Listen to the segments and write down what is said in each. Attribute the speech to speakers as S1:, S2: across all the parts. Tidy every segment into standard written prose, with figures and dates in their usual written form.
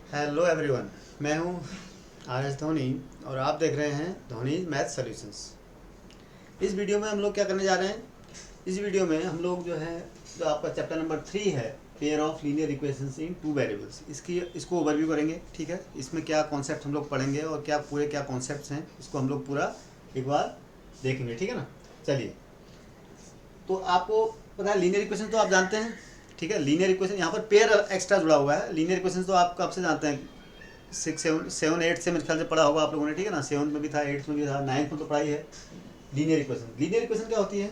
S1: Hello everyone, मैं हूं R S Dhoni और आप देख रहे हैं धोनी मैथ सॉल्यूशंस। इस वीडियो में हम लोग क्या करने जा रहे हैं? इस वीडियो में हम लोग जो आपका चैप्टर नंबर 3 है, pair of linear equations in two variables, इसको ओवरव्यू करेंगे। ठीक है, इसमें क्या कॉन्सेप्ट हम लोग पढ़ेंगे और क्या कॉन्सेप्ट्स हैं, इसको हम लोग पूरा एक बार देखेंगे। ठीक है ना? चलिए, तो आपको पता है लीनियर इक्वेशन तो आप जानते हैं। ठीक है, लीनियर इक्वेशन यहाँ पर पेयर एक्स्ट्रा जुड़ा हुआ है। लीनियर इक्वेशन तो आप कब से जानते हैं? 6 7 8 से मेरे ख्याल से पढ़ा होगा आप लोगों ने। ठीक है ना? 7th में भी था, 8th में भी था, 9th में तो पढ़ाई है। लीनियर इक्वेशन क्या होती है?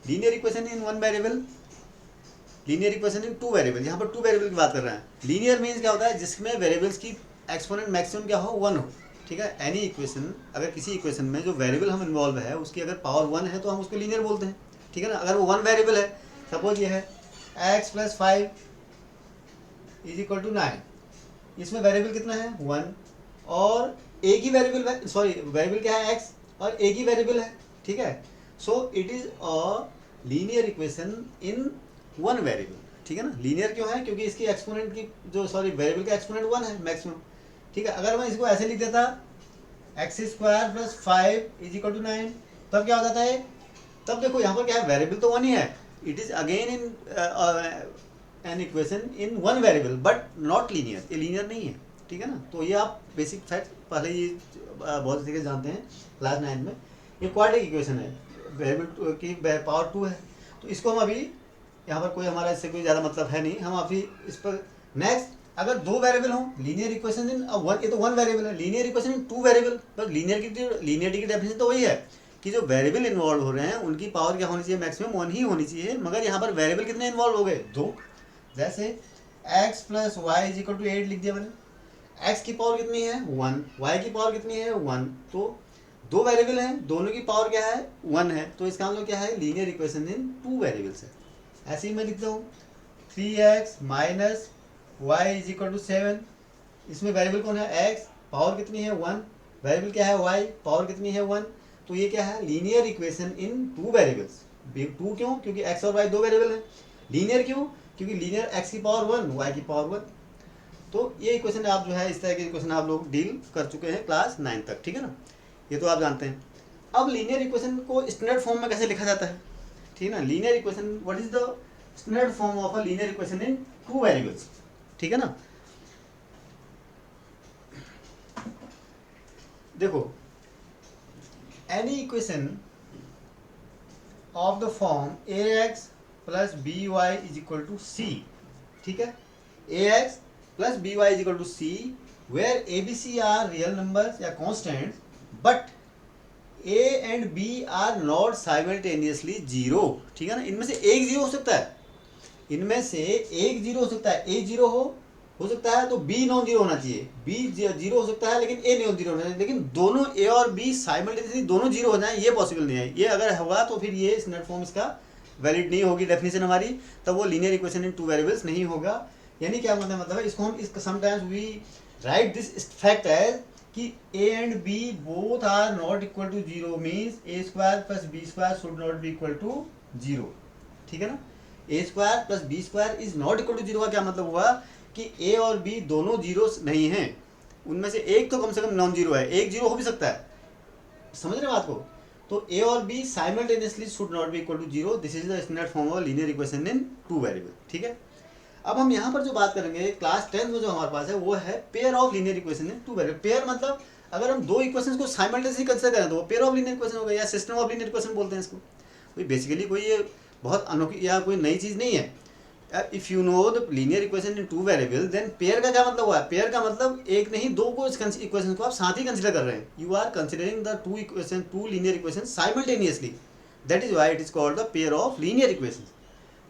S1: Linear equation in one variable, linear equation in two variable. यहाँ पर टू वेरिएबल की बात कर रहे हैं। लीनियर मीन्स क्या होता है? जिसमें वेरिएबल्स की एक्सपोनेंट मैक्सिमम क्या हो? 1 हो। ठीक है, एनी इक्वेशन, अगर किसी इक्वेशन में जो वेरिएबल हम इन्वॉल्व है उसकी अगर पावर 1 है तो हम उसको लीनियर बोलते हैं। ठीक है ना? अगर वो 1 वेरिएबल है, सपोज ये है x + 5 = 9, इसमें वेरिएबल कितना है? 1, और एक ही वेरिएबल, सॉरी वेरिएबल क्या है? x, और एक ही वेरिएबल है। ठीक है, so it is a linear equation in one variable. ठीक है ना? लीनियर क्यों है? क्योंकि इसकी एक्सपोनेंट की जो सॉरी वेरिएबल का एक्सपोनेंट 1 है मैक्सिमम। ठीक है, अगर मैं इसको ऐसे लिख देता x² + 5 = 9, तब क्या हो जाता है? तब देखो यहाँ पर क्या है, वेरिएबल तो 1 ही है। It is again in an equation in one variable but not linear, ये लीनियर नहीं है। ठीक है ना? तो ये आप बेसिक फैक्ट पहले ही बहुत तरीके से जानते हैं क्लास 9 में। ये क्वाड्रेटिक इक्वेशन है, वेरिएबल की पावर 2 है। तो इसको हम अभी यहाँ पर कोई हमारा इससे कोई ज़्यादा मतलब है नहीं, हम अभी इस पर नेक्स्ट, अगर दो वेरिएबल हो, लीनियर इक्वेशन इन वन, ये तो वन वेरिएबल है। Linear equation in two variable, बस लीनियरिटी की डेफिनेशन तो वही है कि जो वेरिएबल इन्वॉल्व हो रहे हैं उनकी पावर क्या होनी चाहिए? मैक्सिमम 1 ही होनी चाहिए। मगर यहाँ पर वेरिएबल कितने इन्वॉल्व हो गए? 2। जैसे x + y = 8 लिख दिया मैंने। x की पावर कितनी है? 1, y की पावर कितनी है? 1। तो दो वेरिएबल हैं, दोनों की पावर क्या है? 1 है। तो इसका मतलब क्या है? Linear equation in two variables है। ऐसे ही मैं लिखता हूँ 3x - y = 7। इसमें वेरिएबल कौन है? x, पावर कितनी है? 1। वेरिएबल क्या है? y, पावर कितनी है? 1। तो ये क्या है? Linear equation in two variables. Two क्यों? क्योंकि x और y दो वेरिएबल हैं। लीनियर क्यों? क्योंकि लीनियर x की पावर 1, y की पावर 1। तो ये इक्वेशन आप जो है, इस तरह के इक्वेशन आप लोग डील कर चुके हैं क्लास 9 तक। ठीक है ना? ये तो आप जानते हैं। अब लीनियर इक्वेशन को स्टैंडर्ड फॉर्म में कैसे लिखा जाता है? ठीक है ना? Linear equation, what is the standard form of a linear equation in two variables? ठीक है ना? देखो, any equation of the form ax + by = c। ठीक है, ax + by = c where abc are real numbers या constants but a and b are not simultaneously 0। ठीक है ना? इनमें से एक जीरो हो सकता है, इनमें से एक जीरो हो सकता है। ए जीरो हो सकता है तो बी नॉन जीरो होना चाहिए, बी जीरो हो सकता है लेकिन ए नॉन जीरो होना चाहिए। लेकिन दोनों ए और बी साइमल्टेनियसली दोनों जीरो हो जाए, ये पॉसिबल नहीं है। ये अगर होगा तो फिर ये स्टैंडर्ड फॉर्म इसका वैलिड नहीं होगी, डेफिनेशन हमारी, तब वो linear equation in two variables नहीं होगा। यानी क्या मतलब है? इसको हम sometimes we write this fact as कि a and b both are not equal to zero, means a² + b² should not be equal to zero. ठीक है ना? a² + b² is not equal to zero का क्या मतलब हुआ? कि ए और बी दोनों जीरो नहीं हैं, उनमें से एक तो कम से कम नॉन जीरो है, एक जीरो हो भी सकता है। समझ रहे बात को? तो ए और B simultaneously should not be equal to zero. This is the standard form of linear equation in two variable. ठीक है, अब हम यहाँ पर जो बात करेंगे क्लास 10 में जो हमारे पास है वो है pair of linear equation in two variable. Pair मतलब अगर हम दो इक्वेशंस को साइमल्टेनियसली कंसीडर करें तो वो पेयर ऑफ लीनियर इक्वेशन होगा, या सिस्टम ऑफ लीनियर इक्वेशन बोलते हैं इसको। कोई बेसिकली कोई ये बहुत अनोखी या कोई नई चीज़ नहीं है। If you know the linear equation in two variable, then pair का क्या मतलब हुआ है? पेयर का मतलब एक नहीं दो को इक्वेशन को आप साथ ही कंसिडर कर रहे हैं। You are considering the two linear equation simultaneously, that is why it is called the pair of linear equation.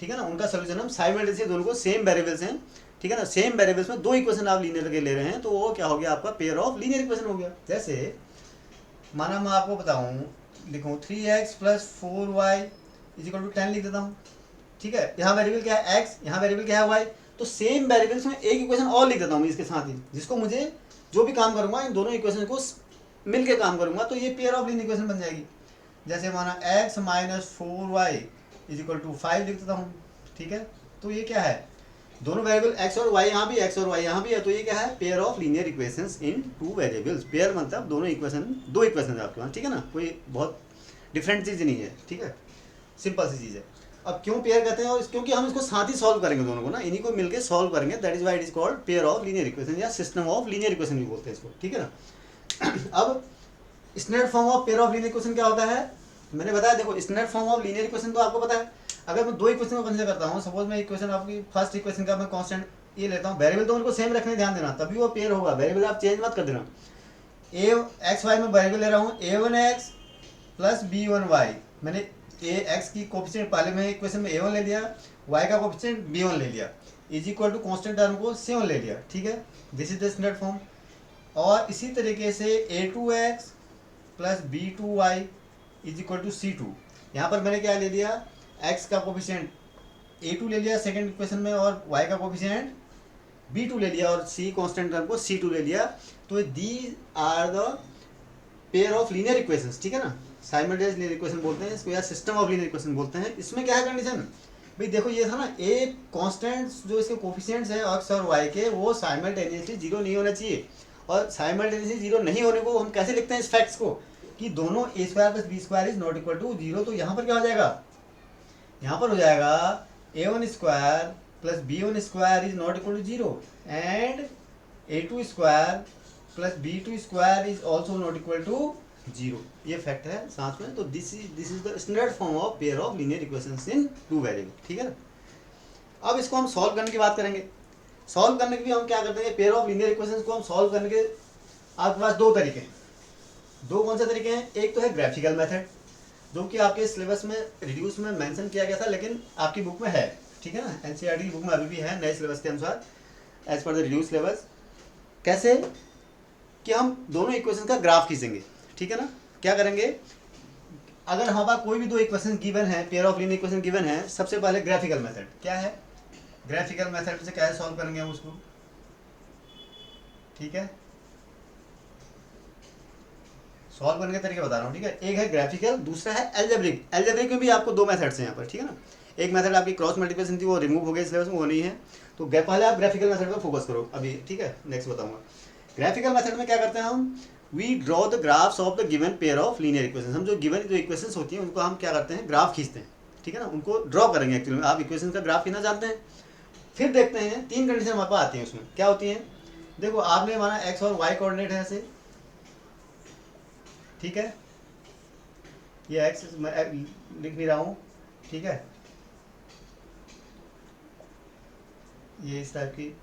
S1: ठीक है ना? उनका सोल्यूशन हम साइमल्टेनियसली, दोनों को सेम वेरिएबल्स हैं। ठीक है ना? सेम वेरिएबल्स में दो इक्वेशन आप लीनियर के ले रहे हैं, तो वो क्या हो गया? आपका पेयर ऑफ लीनियर इक्वेशन हो गया। जैसे माना मैं आपको बताऊं, लिखूं 3x + 4y = 10 लिख देता हूँ। ठीक है, यहाँ वेरिएबल क्या है? x, यहाँ वेरिएबल क्या है? y। तो सेम वेरिएबल्स में एक इक्वेशन और लिख देता हूँ इसके साथ ही, जिसको मुझे जो भी काम करूँगा इन दोनों इक्वेशन को मिल के काम करूँगा, तो ये पेयर ऑफ लीनियर इक्वेशन बन जाएगी। जैसे माना x - 4y = 5 लिख देता हूँ। ठीक है, तो ये क्या है? दोनों वेरिएबल एक्स और वाई यहाँ भी, एक्स और वाई यहाँ भी है, तो ये क्या है, pair of linear equations in two variables. Pair मतलब दोनों इक्वेशन, दो इक्वेशन है आपके पास, ठीक है ना, कोई बहुत डिफरेंट चीज़ नहीं है, ठीक है, सिंपल सी चीज़ है। अब क्यों पेयर कहते हैं, और क्योंकि हम इसको साथ ही सॉल्व करेंगे दोनों को ना, इन्हीं को मिलकर सॉल्व करेंगे, that is why it is called pair of linear equation या सिस्टम ऑफ लीनियर इक्वेशन भी बोलते हैं इसको, ठीक है ना। अब standard form of pair of linear equation क्या होता है, मैंने बताया, देखो standard form of linear equation तो आपको पता है। अगर मैं दो इक्वेशन को कंसीडर करता हूँ, सपोज मैं इक्वेशन आपकी फर्स्ट इक्वेशन का मैं कांस्टेंट ये लेता हूँ, वेरिएबल तो उनको सेम रखने, ध्यान देना, तभी वो पेयर होगा, वेरिएबल आप चेंज मत कर देना। ए एक्स वाई में वेरिएबल ले रहा हूँ, a1 x plus b1 y, मैंने ए एक्स की कोफिशिएंट पहले में इक्वेशन में a1 ले लिया, y का कोफिशिएंट b1 ले लिया, is equal to constant term को c1 ले लिया, ठीक है, this is the standard form. और इसी तरीके से a2x plus b2y is equal to c2, यहाँ पर मैंने क्या ले लिया, x का कोफिशिएंट a2 ले लिया सेकेंड इक्वेशन में, और y का कोफिशिएंट b2 ले लिया, और c कांस्टेंट टर्म को c2 ले लिया। तो these are the pair of linear equations, ठीक है ना, साइमल्टेनियस लीनियर इक्वेशन बोलते हैं इसको, या सिस्टम ऑफ लीनियर इक्वेशन बोलते हैं। इसमें क्या है कंडीशन, भाई देखो ये था ना, एक कांस्टेंट जो इसके कोफिशिएंट्स है एक्स और वाई के, वो साइमल्टेनियसली जीरो नहीं होना चाहिए। और साइमल्टेनियसली जीरो नहीं होने को हम कैसे लिखते हैं इस फैक्ट्स को, कि दोनों a square plus b square is not equal to zero. तो यहाँ पर क्या हो जाएगा, यहाँ पर हो जाएगा a1 square plus b1 square is not equal to zero, and a2 square plus b2 square is also not equal to zero. ये फैक्ट है साथ में। तो this is the standard form of pair of linear equations in two variable, ठीक है ना। अब इसको हम सॉल्व करने की बात करेंगे। सॉल्व करने के भी हम क्या करते हैं, पेयर ऑफ लीनियर इक्वेशंस को हम सॉल्व करने के आपके पास दो तरीके हैं। दो कौन से तरीके हैं, एक तो है ग्राफिकल मेथड, जो कि आपके सिलेबस में रिड्यूस में मेंशन किया गया था, लेकिन आपकी बुक में है, ठीक है ना, एनसीईआरटी की बुक में अभी भी है नए सिलेबस के अनुसार, as per the reduce syllabus. कैसे कि हम दोनों इक्वेशन का ग्राफ खींचेंगे, ठीक है ना। क्या करेंगे, अगर हमारे पास कोई भी दो इक्वेशन गिवन है, pair of linear equation given है, सबसे पहले ग्राफिकल मेथड क्या है, ग्राफिकल मेथड से कैसे सॉल्व करेंगे हम उसको, ठीक है, सॉल्व करने के तरीके बता रहा हूँ, ठीक है। एक है ग्राफिकल, दूसरा है एल्जेब्रिक। एल्जेब्रिक में भी आपको दो मेथड्स हैं यहाँ पर, ठीक है ना। एक मेथड आपकी क्रॉस मल्टीप्लिकेशन थी, वो रिमूव हो गई सिलेबस में, वो नहीं है, तो पहले आप ग्राफिकल मेथड पर फोकस करो अभी, ठीक है, नेक्स्ट बताऊंगा। ग्राफिकल मेथड में क्या करते हैं हम, we draw the graphs of the given pair of linear equation. हम जो गिवन जो इक्वेशंस होती हैं उनको हम क्या करते हैं, ग्राफ खींचते हैं, ठीक है ना, उनको ड्रॉ करेंगे। एक्चुअली आप इक्वेशन का ग्राफ खींचना जानते हैं। फिर देखते हैं तीन कंडीशन हमारे पास आती हैं, उसमें क्या होती हैं, देखो आपने माना एक्स और वाई कोऑर्डिनेट है ऐसे, ठीक है, ये एक्स मैं लिख नहीं रहा हूँ, ठीक है, ये इस टाइप की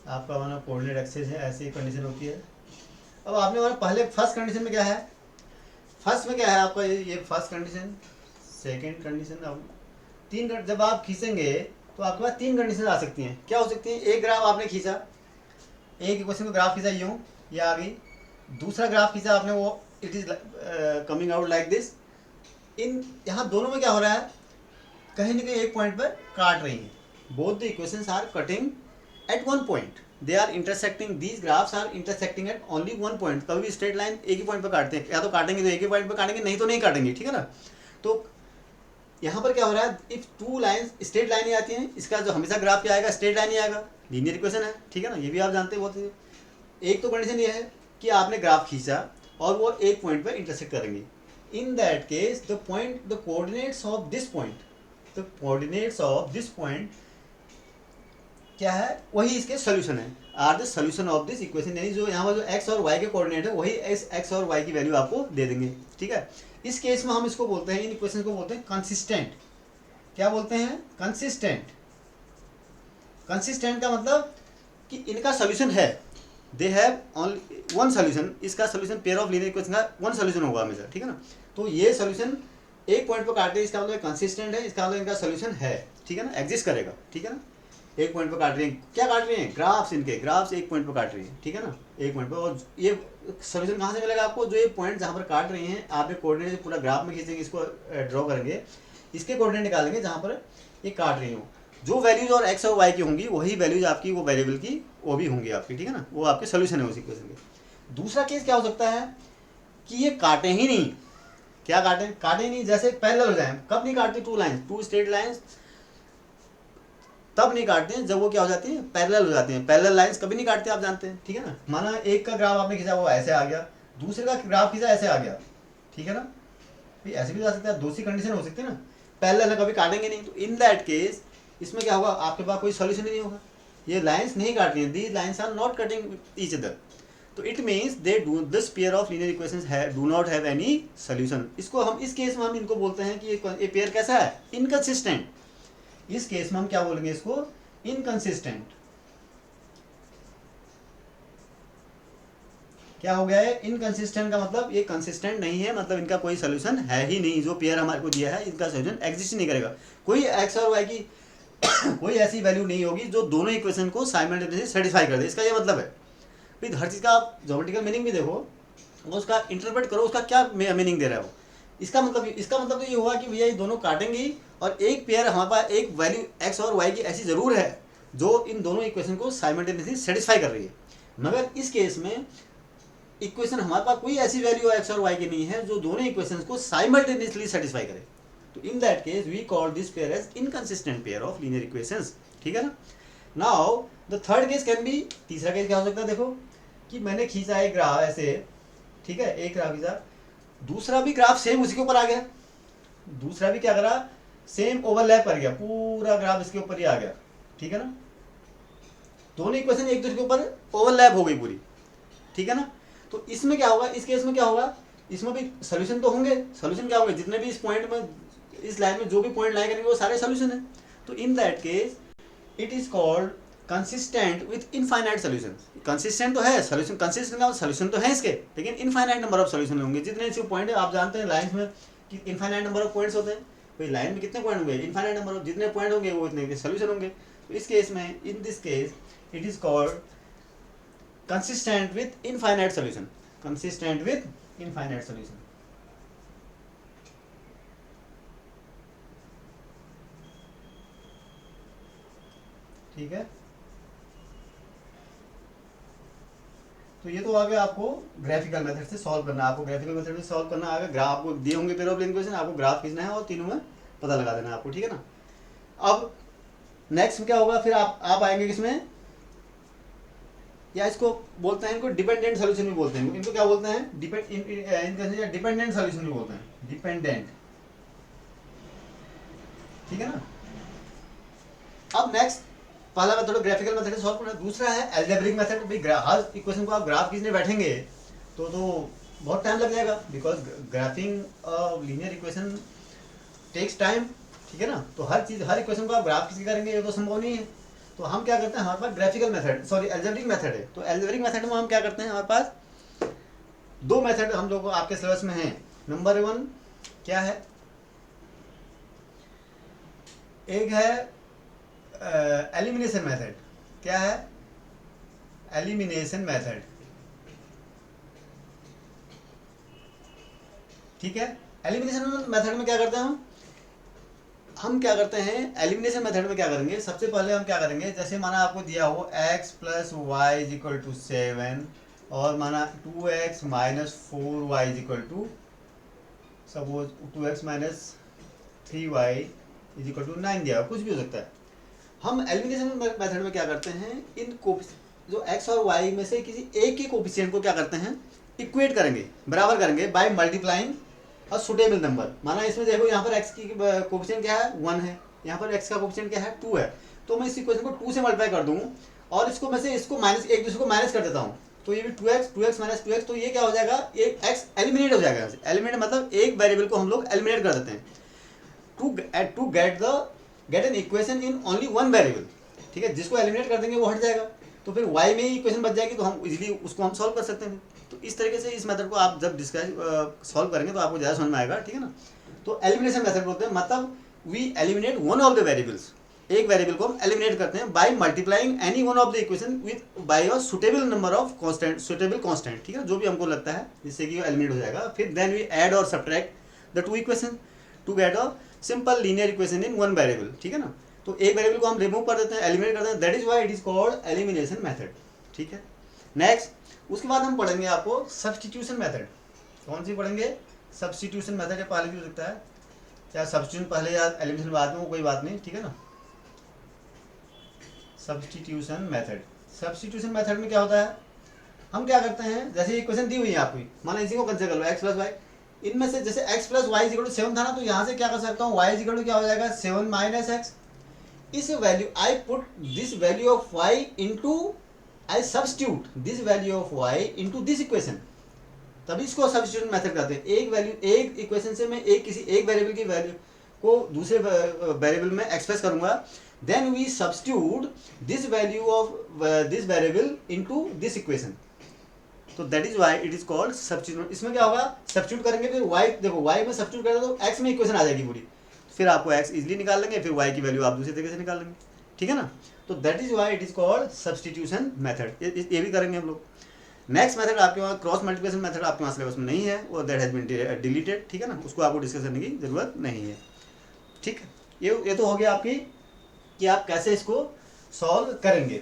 S1: आपका माना कोऑर्डिनेट एक्सेस है, ऐसी कंडीशन होती है। अब आपने माना पहले फर्स्ट कंडीशन में क्या है, फर्स्ट में क्या है आपका, ये फर्स्ट कंडीशन, सेकंड कंडीशन। अब तीन जब आप खींचेंगे तो आपके पास तीन कंडीशन आ सकती हैं। क्या हो सकती है, एक ग्राफ आपने खींचा, एक इक्वेशन को ग्राफ खींचा यूँ, ये आ गई। दूसरा ग्राफ खींचा आपने, वो it is coming out like this. इन यहाँ दोनों में क्या हो रहा है, कहीं ना कहीं एक पॉइंट पर काट रही हैं। Both the equations are cutting at one point, they are intersecting, these graphs are intersecting at only one point. कभी भी स्ट्रेट लाइन एक ही पॉइंट पर काटते हैं, या तो काटेंगे तो एक ही पॉइंट पर काटेंगे, नहीं तो नहीं काटेंगे, ठीक है ना। तो यहाँ पर क्या हो रहा है, if two lines straight line ही आती हैं, इसका जो हमेशा ग्राफ क्या आएगा, स्ट्रेट लाइन ही आएगा, लीनियर इक्वेशन है, ठीक है ना, ये भी आप जानते हैं बहुत। एक तो कंडीशन ये है कि आपने ग्राफ खींचा और वो एक पॉइंट पर इंटरसेक्ट करेंगे। In that case the point, the coordinates of this point, the coordinates of this point क्या है, वही इसके सोल्यूशन है, are the solution of this equation. यानी जो यहाँ पर जो एक्स और वाई के कोऑर्डिनेट है, वही एक्स और वाई की वैल्यू आपको दे देंगे, ठीक है। इस केस में हम इसको बोलते हैं, इन इक्वेशन को बोलते हैं कंसिस्टेंट। क्या बोलते हैं, कंसिस्टेंट। कंसिस्टेंट का मतलब कि इनका सोल्यूशन है, they have only one solution. इसका solution pair of linear equation का वन सोल्यूशन होगा हमेशा, ठीक है ना। तो ये सोल्यूशन एक पॉइंट पर काटते हैं, इसका मतलब कंसिस्टेंट है, इसका मतलब इनका सोल्यूशन है, ठीक है ना, एग्जिस्ट करेगा, ठीक है ना। एक पॉइंट पर काट रही हैं, क्या काट रही हैं, ग्राफ्स, इनके ग्राफ्स एक पॉइंट पर काट रही हैं, ठीक है ना, एक पॉइंट पर। और ये सोल्यूशन कहाँ से मिलेगा आपको, जो ये पॉइंट जहाँ पर काट रही हैं, आपने कोऑर्डिनेट पूरा ग्राफ में खींचेंगे, इसको ड्रॉ करेंगे, इसके कोऑर्डिनेट निकालेंगे जहाँ पर ये काट रही हो। जो वैल्यूज और एक्स और वाई की होंगी, वही वैल्यूज आपकी वो वेरिएबल की वो भी होंगी आपकी, ठीक है ना, वो आपके सोल्यूशन है उस इक्वेशन के। दूसरा केस क्या हो सकता है कि ये काटे ही नहीं। क्या काटे, काटे ही नहीं, जैसे पैरेलल हो जाए। कब नहीं काटती, two lines, two straight lines तब नहीं काटते हैं जब वो क्या हो जाती है, पैरेलल हो जाती हैं। पैरेलल लाइंस कभी नहीं काटते, आप जानते हैं, ठीक है ना। माना एक का ग्राफ आपने खींचा वो ऐसे आ गया, दूसरे का ग्राफ खींचा ऐसे आ गया, ठीक है ना, ऐसे भी जा सकता है, दूसरी कंडीशन हो सकती है ना, पैरेलल है कभी काटेंगे नहीं। तो इन दैट केस इसमें क्या होगा, आपके पास कोई सॉल्यूशन ही नहीं होगा, ये लाइंस नहीं काट रही हैं, these lines are not cutting each other. तो it means they do this pair of linear equations do not have any solution. इसको हम इस केस में हम इनको बोलते हैं कि ये पेयर कैसा है, इनकंसिस्टेंट। इस केस में हम क्या बोलेंगे इसको, इनकंसिस्टेंट। क्या हो गया है, इनकंसिस्टेंट का मतलब ये कंसिस्टेंट नहीं है, मतलब इनका कोई सोल्यूशन है ही नहीं। जो पेयर हमारे को दिया है इनका सोल्यूशन एग्जिस्ट नहीं करेगा। कोई एक्स और वाई की कोई ऐसी वैल्यू नहीं होगी जो दोनों इक्वेशन को साइमल्टेनियसली सेटिस्फाई कर दे। इसका ये मतलब है, फिर हर चीज़ का आप ज्योमेट्रिकल मीनिंग भी देखो, वो उसका इंटरप्रेट करो, उसका क्या मीनिंग दे रहा है वो। इसका मतलब तो ये हुआ कि भैया ये दोनों काटेंगे और एक पेयर हमारे पास एक वैल्यू एक्स और वाई की ऐसी ज़रूर है जो इन दोनों इक्वेशन को साइमल्टेनियसली सेटिस्फाई कर रही है। मगर इस केस में इक्वेशन हमारे पास कोई ऐसी वैल्यू एक्स और वाई की नहीं है जो दोनों इक्वेशंस को साइमल्टेनियसली सेटिस्फाई करे। तो in that case we call this pair as inconsistent pair of linear equations, ठीक है ना। Now the third case can be, तीसरा केस क्या हो सकता है, देखो कि मैंने खींचा एक ग्राफ ऐसे, ठीक है, एक ग्राफ खींचा, दूसरा भी ग्राफ सेम उसी के ऊपर आ गया, दूसरा भी क्या करा, सेम ओवरलैप कर गया, पूरा ग्राफ इसके ऊपर ही आ गया, ठीक है ना। दोनों इक्वेशन एक दूसरे के ऊपर ओवरलैप हो गई पूरी, ठीक है ना। तो इसमें क्या होगा, इस केस में क्या होगा, इसमें भी सोल्यूशन तो होंगे। सोल्यूशन क्या होंगे, जितने भी इस पॉइंट में, इस लाइन में जो भी पॉइंट लाई करेंगे वो सारे सोल्यूशन है। तो in that case it is called consistent with infinite solution. Consistent तो है, सोल्यूशन कंसिस्टेंट का सोल्यूशन तो है इसके, लेकिन इनफाइनाइट नंबर ऑफ सोल्यूशन होंगे। जितने इसके पॉइंट है, आप जानते हैं लाइन में कि इनफाइनाइट नंबर ऑफ पॉइंट्स होते हैं, भाई लाइन में कितने पॉइंट होंगे, इनफाइनाइट नंबर ऑफ, जितने पॉइंट होंगे वो इतने सोल्यूशन होंगे। तो इस केस में, in this case it is called consistent with infinite solution, consistent with infinite solution, ठीक है। तो ये तो आ गया आपको ग्राफिकल मेथड से सॉल्व करना, आपको ग्राफिकल मेथड से सॉल्व करना आ गया। ग्राफ आपको दिए होंगे पेयर ऑफ लीनियर इक्वेशन, आपको ग्राफ खींचना है और तीनों में पता लगा देना है आपको, ठीक है ना। अब नेक्स्ट क्या होगा, फिर आप आएंगे किसमें, या इसको बोलते हैं, इनको डिपेंडेंट सोल्यूशन भी बोलते हैं। इनको क्या बोलते हैं, डिपेंडेंट सोल्यूशन भी बोलते हैं, डिपेंडेंट, ठीक है ना। अब नेक्स्ट, पहला मेथड ग्राफिकल मेथड से सॉल्व करना, दूसरा है अलजेब्रिक मेथड। भाई हर इक्वेशन को आप ग्राफ खींचने बैठेंगे तो बहुत टाइम लग जाएगा, because graphing linear equation takes time, ठीक है ना। तो हर इक्वेशन को आप ग्राफ खींच के करेंगे ये तो संभव नहीं है। तो हम क्या करते हैं, हमारे पास graphical method, sorry algebraic method है। तो अलजेब्रिक मेथड में हम क्या करते हैं, हमारे पास दो मेथड हम लोग आपके सिलेबस में हैं। नंबर 1 क्या है, एक है एलिमिनेशन मेथड। क्या है, एलिमिनेशन मेथड, ठीक है। एलिमिनेशन मेथड में क्या करते हैं हम क्या करते हैं, एलिमिनेशन मेथड में क्या करेंगे, सबसे पहले हम क्या करेंगे, जैसे माना आपको दिया हो x + y = 7 और माना 2x - 4y = suppose 2x - 3y = 9 दिया, कुछ भी हो सकता है। हम एलिमिनेशन मेथड में क्या करते हैं, इन जो x और y में से किसी एक के कोफिशिएंट को क्या करते हैं, इक्वेट करेंगे, बराबर करेंगे बाय मल्टीप्लाइंग और सुटेबल नंबर। माना इसमें देखो यहाँ पर x की कोफिशिएंट क्या है, 1 है, यहाँ पर x का कोफिशिएंट क्या है, 2 है। तो मैं इस इक्वेशन को 2 से मल्टीप्लाई कर दूँ और इसको मैं से इसको माइनस, एक दूसरे को माइनस कर देता हूँ, तो ये भी 2x - 2x, तो ये क्या हो जाएगा, एक x एलिमिनेट हो जाएगा। एलिमिनेट मतलब एक वेरिएबल को हम लोग एलिमिनेट कर देते हैं to get an equation in only one variable, ठीक है। जिसको एलिमिनेट कर देंगे वो हट जाएगा, तो फिर y में ही इक्वेशन बच जाएगी, तो हम इजीली उसको हम सॉल्व कर सकते हैं। तो इस तरीके से इस मेथड को आप जब सॉल्व करेंगे तो आपको ज़्यादा समझ में आएगा, ठीक है ना। तो एलिमिनेशन मेथड बोलते हैं, मतलब we eliminate one of the variables, एक वेरिएबल को हम एलिमिनेट करते हैं by multiplying any one of the equation with by a suitable number of suitable constant, ठीक है, जो भी हमको लगता है जिससे कि वो एलिमिनेट हो जाएगा। फिर देन वी ऐड और subtract the two equation to get a simple linear equation in one variable, ठीक है ना। तो एक वेरिएबल को हम रिमूव कर देते हैं, एलिमिनेट करते हैं, that is why it is called elimination method, ठीक है। नेक्स्ट, उसके बाद हम पढ़ेंगे आपको सब्स्टिट्यूशन मेथड। कौन सी पढ़ेंगे, सब्स्टिट्यूशन मेथड, या पहले भी हो सकता है, या सब्स्टिट्यूशन पहले या एलिमिनेशन बाद में, वो कोई बात नहीं, ठीक है ना। Substitution method. सब्स्टिट्यूशन मेथड में क्या होता है, हम क्या करते हैं, जैसे इक्वेशन दी हुई है आपकी, माना इसी को कंसिडर कर लो x प्लस वाई, इनमें से जैसे x plus Y equal to 7 था ना, तो यहाँ से क्या कर सकता हूँ, y इक्वल टू क्या हो जाएगा 7 माइनस एक्स। इस value I put this value of y into, I substitute this value of y into this equation, तभी इसको सब्स्टिट्यूशन मेथड कहते हैं। एक वैल्यू, एक इक्वेशन से मैं किसी एक वेरिएबल की वैल्यू को दूसरे वेरिएबल में एक्सप्रेस करूंगा, then we substitute this value of this variable into this equation, तो that is why it is called substitute. इसमें क्या होगा, सब्स्टिट्यूट करेंगे, फिर y देखो y में सब्स्टिट्यूट करेंगे तो x में इक्वेशन आ जाएगी पूरी, फिर आपको x इजीली निकाल लेंगे, फिर y की वैल्यू आप दूसरे तरीके से निकाल लेंगे, ठीक है ना। तो that is why it is called substitution method. ये भी करेंगे हम लोग। नेक्स्ट मेथड आपके वहाँ क्रॉस मल्टीप्लिकेशन मेथड आपके वहाँ सिलेबस में नहीं है, वो दैट हैज बीन डिलीटेड, ठीक है ना, उसको आपको डिस्कस करने की जरूरत नहीं है, ठीक। ये तो हो गया आपकी कि आप कैसे इसको सॉल्व करेंगे।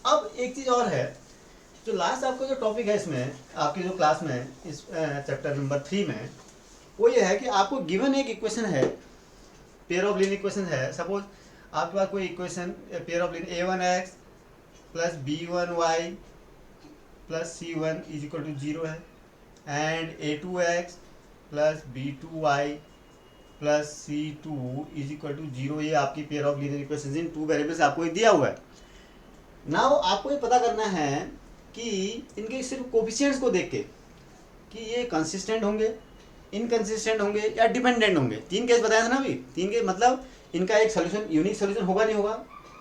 S1: अब एक चीज़ और है, जो लास्ट आपका जो टॉपिक है इसमें आपकी जो क्लास में इस चैप्टर नंबर 3 में, वो ये है कि आपको गिवन एक इक्वेशन है, पेयर ऑफ लीनियर इक्वेशन है। सपोज आपके पास कोई equation pair of linear a1x plus b1y plus c1 is equal to 0 है, and a2x plus b2y plus c2 is equal to 0, ये आपकी pair of linear equation in two variables आपको दिया हुआ है। नाउ आपको ये पता करना है कि इनके सिर्फ कोफिशिएंट्स को देख के कि ये कंसिस्टेंट होंगे, इनकंसिस्टेंट होंगे या डिपेंडेंट होंगे। 3 केस बताया था ना अभी, 3 केस मतलब इनका एक सोल्यूशन यूनिक सोल्यूशन होगा नहीं होगा।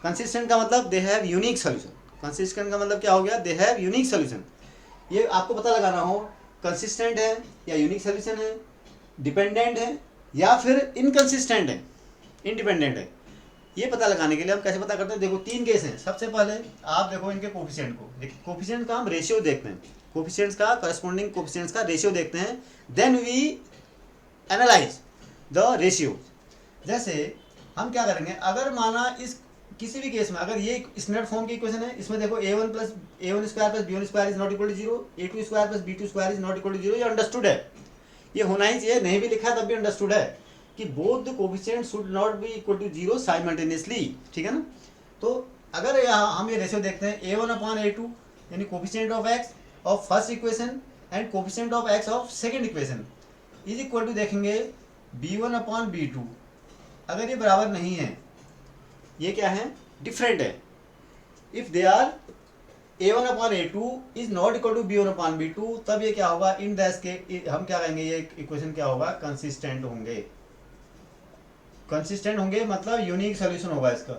S1: कंसिस्टेंट का मतलब they have unique solution, consistent का मतलब क्या हो गया, दे हैव यूनिक सोल्यूशन। ये आपको पता लगाना हो कंसिस्टेंट है या यूनिक सोल्यूशन है, डिपेंडेंट है या फिर इनकंसिस्टेंट है, इंडिपेंडेंट है। ये पता लगाने के लिए हम कैसे पता करते हैं, देखो 3 केस हैं। सबसे पहले आप देखो इनके कोफिशिएंट को, कोफिशिएंट का हम रेशियो देखते हैं, कोफिशिएंट्स का करस्पॉन्डिंग कोफिशिएंट्स का रेशियो देखते हैं, then we analyze the ratio. जैसे हम क्या करेंगे, अगर माना इस किसी भी केस में अगर ये स्टैंडर्ड फॉर्म की इक्वेशन है, इसमें देखो a1 square plus b1 square is not equal to 0, a2 square plus b2 square is not equal to 0, ये अंडरस्टूड है, ये होना ही चाहिए, नहीं भी लिखा है तब भी अंडरस्टूड है कि both the coefficient should not be equal to 0 simultaneously, ठीक है ना। तो अगर यहाँ हम ये रेशियो देखते हैं a1/a2 यानी coefficient of x of first equation and coefficient of x of second equation is equal to देखेंगे b1/b2, अगर ये बराबर नहीं है, ये क्या है, डिफरेंट है, if they are a1/a2 is not equal to b1/b2, तब ये क्या होगा, इन दैट के हम क्या कहेंगे, ये इक्वेशन क्या होगा, कंसिस्टेंट होंगे। कंसिस्टेंट होंगे मतलब यूनिक सॉल्यूशन होगा इसका,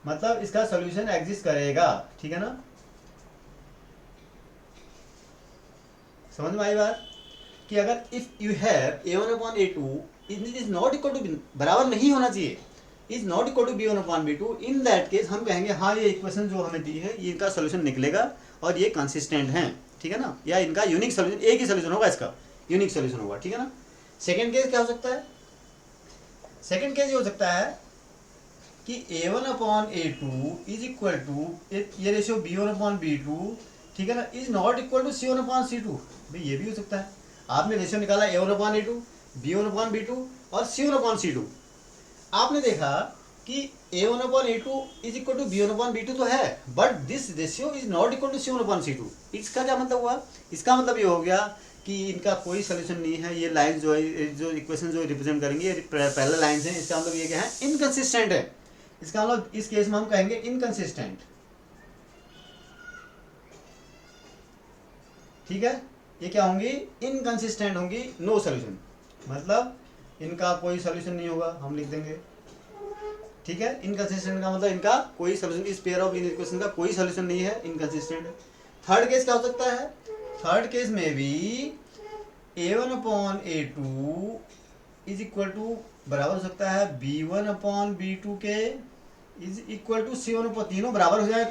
S1: मतलब इसका सॉल्यूशन एग्जिस्ट करेगा, ठीक है ना। समझ में आई बात कि अगर if you have a1/a2 is not equal to, बराबर नहीं होना चाहिए, is not equal to b1/b2, in that case हम कहेंगे हाँ ये इक्वेशन जो हमें दी है ये इनका सॉल्यूशन निकलेगा और ये कंसिस्टेंट है, ठीक है ना, या इनका यूनिक सॉल्यूशन, एक ही सॉल्यूशन होगा, इसका यूनिक सॉल्यूशन होगा, ठीक है ना। सेकेंड केस क्या हो सकता है, सेकेंड केस ये हो सकता है कि a1/a2 इज इक्वल टू ये रेशियो b1/b2, ठीक है ना, is not equal to c1/c2, भाई ये भी हो सकता है। आपने रेशियो निकाला a1/a2, b1/b2 और c1/c2, आपने देखा कि a1/a2 is equal to b1/b2 तो है, but this ratio is not equal to c1/c2। इसका क्या मतलब हुआ, इसका मतलब ये हो गया कि इनका कोई सोल्यूशन नहीं है। ये लाइन जो है, जो इक्वेशन जो रिप्रेजेंट करेंगे ये पैरेलल लाइंस हैं, इसका मतलब ये क्या है, इनकंसिस्टेंट है। इसका मतलब इस केस में हम कहेंगे इनकंसिस्टेंट, ठीक है। ये क्या होंगी, इनकंसिस्टेंट होंगी, नो सोल्यूशन, मतलब इनका कोई सोल्यूशन नहीं होगा, हम लिख देंगे, ठीक है। इनकंसिस्टेंट का मतलब इनका कोई सोल्यूशन, इस पेयर ऑफ लीनियर इक्वेशन का कोई सोल्यूशन नहीं है, इनकंसिस्टेंट है। थर्ड केस क्या हो सकता है, थर्ड केस में भी a1/a2 इज इक्वल टू बराबर हो सकता है b1/b2 के इज इक्वल टू c1, तीनों बराबर हो जाए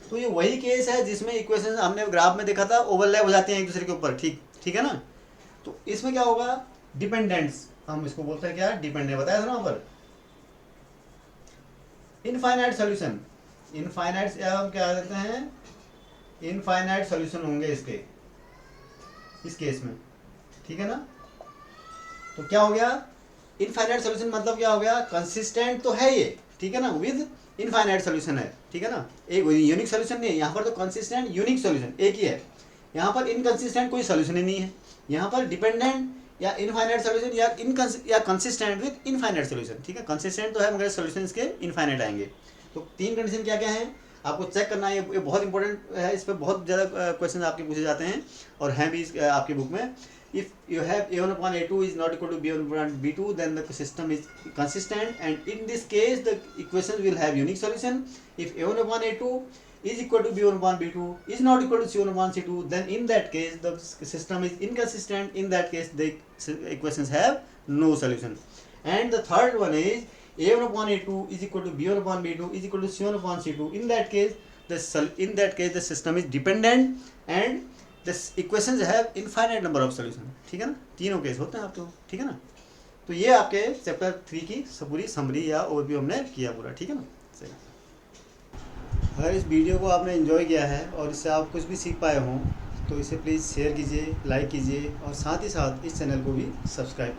S1: तो ये वही केस है जिसमें इक्वेशन हमने ग्राफ में देखा था ओवरलैप हो जाते हैं एक दूसरे के ऊपर, ठीक है ना। तो इसमें क्या होगा, डिपेंडेंस, हम इसको बोलते हैं क्या, डिपेंडेंट, बताया था ना वहां पर। इनफाइनाइट सॉल्यूशन, इनफाइनाइट हम क्या कहते हैं, इनफाइनाइट सॉल्यूशन होंगे इसके, इस केस में, ठीक है ना। तो क्या हो गया, इनफाइनाइट सॉल्यूशन मतलब क्या हो गया, कंसिस्टेंट तो है ये, ठीक है ना, विद इनफाइनाइट सोल्यूशन है, ठीक है ना, एक यूनिक सोल्यूशन नहीं है यहाँ पर, तो कंसिस्टेंट यूनिक सोल्यूशन एक ही है, यहाँ पर इनकंसिस्टेंट कोई सोल्यूशन ही नहीं है, यहाँ पर डिपेंडेंट या इनफाइनाइट सोल्यूशन या कंसिस्टेंट विद इनफाइनाइट सोल्यूशन, ठीक है, कंसिस्टेंट तो है मगर सोल्यूशन इसके इनफाइनाइट आएंगे। तो 3 कंडीशन क्या क्या है आपको चेक करना है, ये बहुत इंपॉर्टेंट है, इस पर बहुत ज़्यादा क्वेश्चन आपके पूछे जाते हैं और हैं भी आपकी बुक में। If you have a1/a2 is not equal to b1/b2, then the system is consistent, and in this case the equations will have unique solution. If a1/a2 is equal to b1/b2 is not equal to c1/c2, then in that case the system is inconsistent. In that case the equations have no solution. And the third one is a1/a2 is equal to b1/b2 is equal to c1/c2. In that case the system is dependent and this equations have infinite number of solution, ठीक है ना, तीनों case होते हैं आपको, ठीक है ना। तो ये आपके चैप्टर 3 की पूरी समरी या ओवरव्यू हमने किया पूरा, ठीक है ना। सही, अगर इस वीडियो को आपने एंजॉय किया है और इससे आप कुछ भी सीख पाए हों तो इसे प्लीज़ शेयर कीजिए, लाइक कीजिए और साथ ही साथ इस चैनल को भी सब्सक्राइब करें।